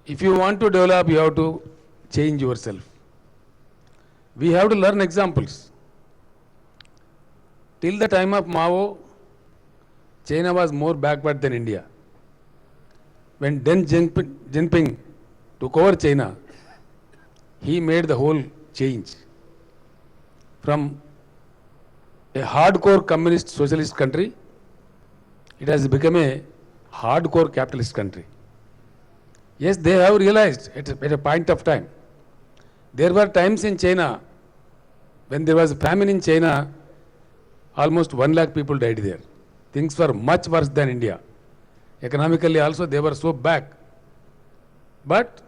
if you want to develop, you have to change yourself. We have to learn examples. Till the time of Mao, China was more backward than India. When Deng Xiaoping took over China, he made the whole change. From a hardcore communist socialist country, it has become a hardcore capitalist country. Yes, they have realized at a point of time. There were times in China, when there was a famine in China, almost 1 lakh people died there. Things were much worse than India. Economically also, they were so back. But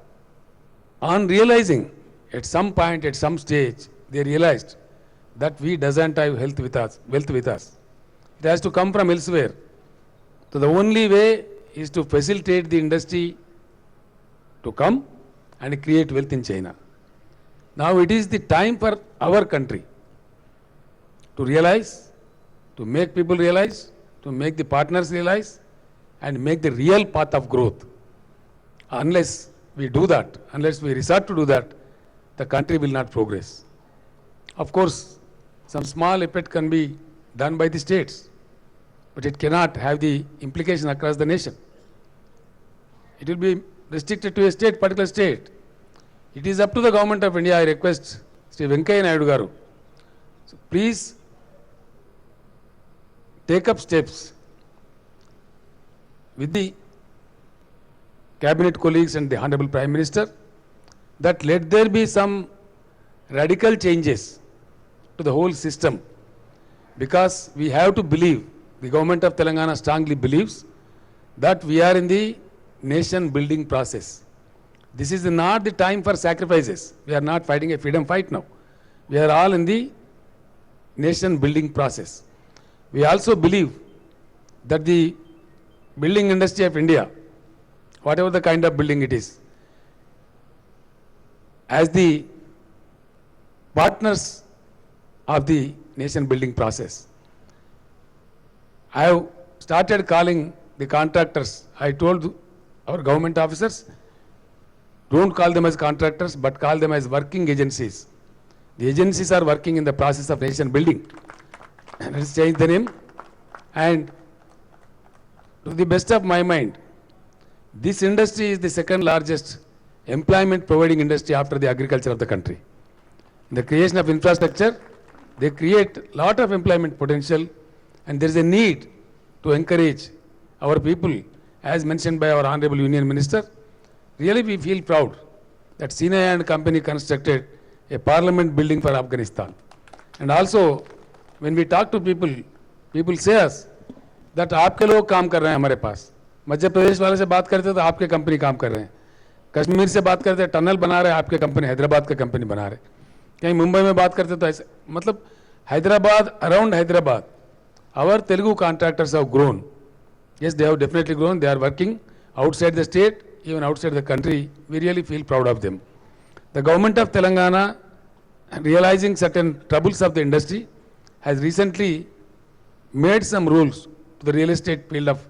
on realizing, at some point, at some stage, they realized that we doesn't have wealth with us. It has to come from elsewhere. So the only way is to facilitate the industry to come and create wealth in China. Now it is the time for our country to realize, to make people realize, to make the partners realize, and make the real path of growth. Unless we do that, unless we resort to do that, the country will not progress. Of course, some small effort can be done by the states, but it cannot have the implication across the nation. It will be restricted to a state, particular state. It is up to the government of India. I request Sri Venkaiah Naidu Garu, so please take up steps with the cabinet colleagues and the Honorable Prime Minister that let there be some radical changes to the whole system, because we have to believe, the government of Telangana strongly believes that we are in the nation building process. This is not the time for sacrifices. We are not fighting a freedom fight now. We are all in the nation building process. We also believe that the building industry of India, whatever the kind of building it is, as the partners of the nation building process, I have started calling the contractors. I told our government officers, don't call them as contractors, but call them as working agencies. The agencies are working in the process of nation building. Let's change the name. And to the best of my mind, this industry is the second largest employment providing industry after the agriculture of the country. In the creation of infrastructure, they create lot of employment potential, and there is a need to encourage our people, as mentioned by our Honorable Union Minister. Really we feel proud that Sinaya and company constructed a parliament building for Afghanistan. And also, when we talk to people, people say us that आपके लोग काम कर रहे हैं हमारे पास. मध्य प्रदेश वाले से बात करते तो आपके कंपनी काम कर रहे हैं. कश्मीर से बात करते टनल बना रहे हैं, आपके कंपनी हैदराबाद का कंपनी बना रहे. कहीं मुंबई में बात करते तो ऐसे, मतलब Hyderabad, around Hyderabad, our Telugu contractors have grown. Yes, they have definitely grown. They are working outside the state, even outside the country. We really feel proud of them. The government of Telangana, realizing certain troubles of the industry, has recently made some rules to the real estate field of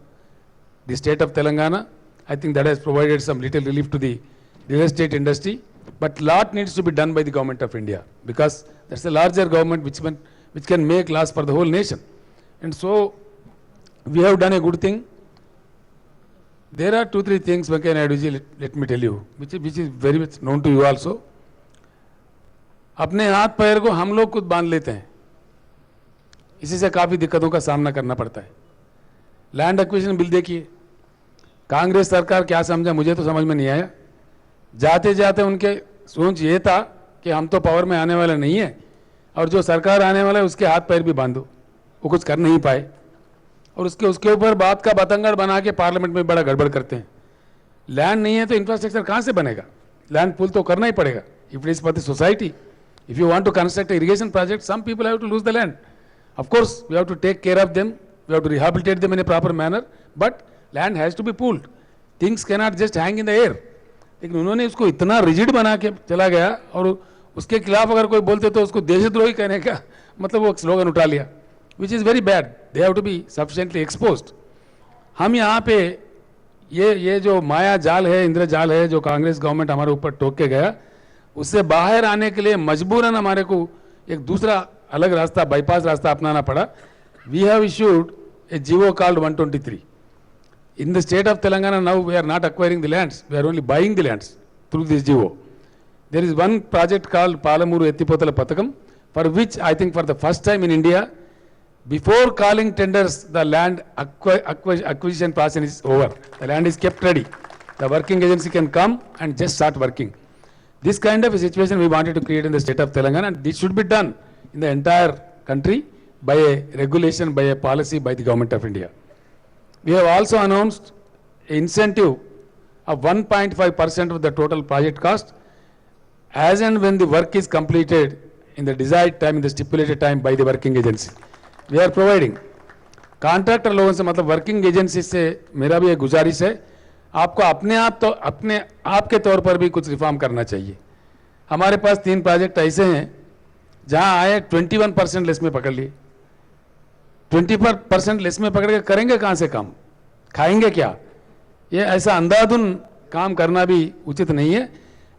the state of Telangana. I think that has provided some little relief to the real estate industry. But lot needs to be done by the government of India, because that's a larger government which can make laws for the whole nation. And so we have done a good thing. There are 2-3 things, Venkaiah Naidu ji, let me tell you, which is very much known to you also. अपने हाथ पैर को हम लोग खुद बांध लेते हैं, इसी से काफ़ी दिक्कतों का सामना करना पड़ता है. लैंड एक्विजिशन बिल देखिए, कांग्रेस सरकार क्या समझा मुझे तो समझ में नहीं आया. जाते जाते उनके सोच ये था कि हम तो पावर में आने वाले नहीं है, और जो सरकार आने वाला है उसके हाथ पैर भी बांधो. वो कुछ कर नहीं पाए, और उसके ऊपर बात का बतंगड़ बना के पार्लियामेंट में बड़ा गड़बड़ करते हैं. लैंड नहीं है तो इंफ्रास्ट्रक्चर कहाँ से बनेगा? लैंड पुल तो करना ही पड़ेगा. If it is for the society, if you want to construct a irrigation project, some people have to lose the land. Of course, we have to take care of them, we have to rehabilitate them in a proper manner, but land has to be pooled. Things cannot just hang in the air. लेकिन उन्होंने उसको इतना rigid बना के चला गया, और उसके खिलाफ अगर कोई बोलते तो उसको देशद्रोही कहने का मतलब वो स्लोगन उठा लिया, which is very bad. They have to be sufficiently exposed. हम यहाँ पे ये जो माया जाल है, इंद्र जाल है, जो कांग्रेस गवर्नमेंट हमारे ऊपर टोक के गया, उससे बाहर आने के लिए मजबूरन हमारे को एक दूसरा अलग रास्ता, बाईपास रास्ता अपनाना पड़ा. We have issued a GO called 123. In the state of Telangana now we are not acquiring the lands, we are only buying the lands through this GO. There is one project called Palamuru Ettipotala Pathakam, for which I think for the first time in India, before calling tenders, the land acquisition process is over. The land is kept ready. The working agency can come and just start working. This kind of a situation we wanted to create in the state of Telangana, and this should be done in the entire country by a regulation, by a policy, by the government of India. We have also announced an incentive of 1.5% of the total project cost as and when the work is completed in the desired time, in the stipulated time by the working agency. We are providing. Contractor लोगों से मतलब working agency से मेरा भी एक गुजारिश है, आपको अपने आप के तौर पर भी कुछ रिफॉर्म करना चाहिए. हमारे पास 3 प्रोजेक्ट ऐसे हैं जहां आए 21% लेस में पकड़ लिए. 20% लेस में पकड़ के करेंगे कहां से काम, खाएंगे क्या? ये ऐसा अंधाधुन काम करना भी उचित नहीं है.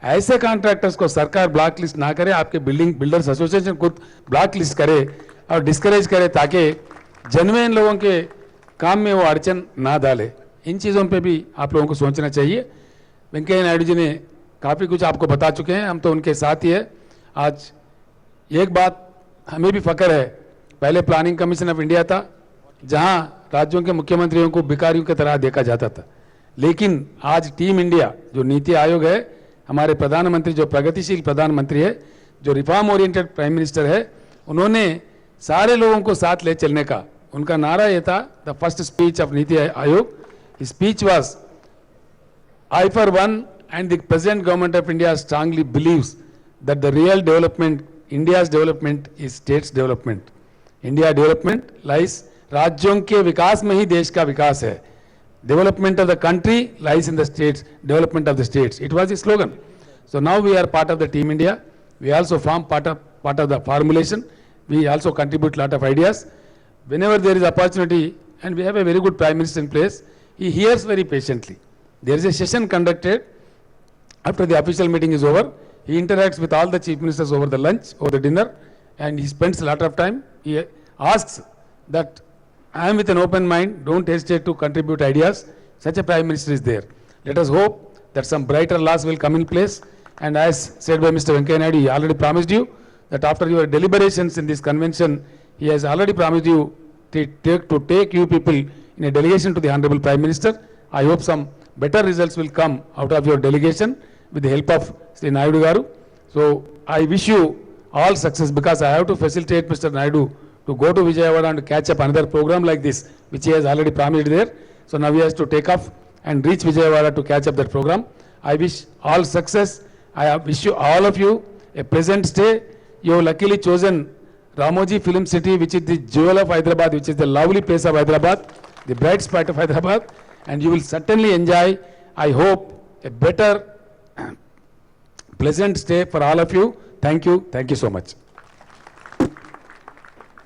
ऐसे कॉन्ट्रैक्टर्स को सरकार ब्लॉक लिस्ट ना करे, आपके बिल्डर्स एसोसिएशन खुद ब्लॉक लिस्ट करे और डिस्करेज करे, ताकि जेन्युइन लोगों के काम में वो अड़चन ना डाले. इन चीज़ों पे भी आप लोगों को सोचना चाहिए. वेंकैया नायडू जी ने काफ़ी कुछ आपको बता चुके हैं, हम तो उनके साथ ही है. आज एक बात हमें भी फख्र है, पहले प्लानिंग कमीशन ऑफ इंडिया था जहां राज्यों के मुख्यमंत्रियों को भिखारियों की तरह देखा जाता था, लेकिन आज टीम इंडिया जो नीति आयोग है, हमारे प्रधानमंत्री जो प्रगतिशील प्रधानमंत्री है, जो रिफॉर्म ओरिएंटेड प्राइम मिनिस्टर है, उन्होंने सारे लोगों को साथ ले चलने का उनका नारा ये था. The first speech of NITI Aayog, speech was I for one and the present government of India strongly believes that the real development, India's development is states development. India development lies, राज्यों के विकास में ही देश का विकास है. Development of the country lies in the states, development of the states. It was the slogan. So now we are part of the Team India. We also form part of the formulation. We also contribute lot of ideas. Whenever there is opportunity, and we have a very good Prime Minister in place, he hears very patiently. There is a session conducted after the official meeting is over. He interacts with all the chief ministers over the lunch, over the dinner, and he spends a lot of time. He asks that I am with an open mind, don't hesitate to contribute ideas. Such a Prime Minister is there. Let us hope that some brighter laws will come in place. And as said by Mr. Venkaiah Naidu, he already promised you that after your deliberations in this convention, he has already promised you to take you people in a delegation to the Honorable Prime Minister. I hope some better results will come out of your delegation with the help of Sri Naidu Garu. So I wish you all success, because I have to facilitate Mr. Naidu to go to Vijayawada and catch up another program like this, which he has already promised there. So now he has to take off and reach Vijayawada to catch up that program. I wish all success. I wish you, all of you, a pleasant stay. You have luckily chosen Ramoji Film City, which is the jewel of Hyderabad, which is the lovely place of Hyderabad, the bright spot of Hyderabad, and you will certainly enjoy, I hope, a better, pleasant stay for all of you. Thank you so much.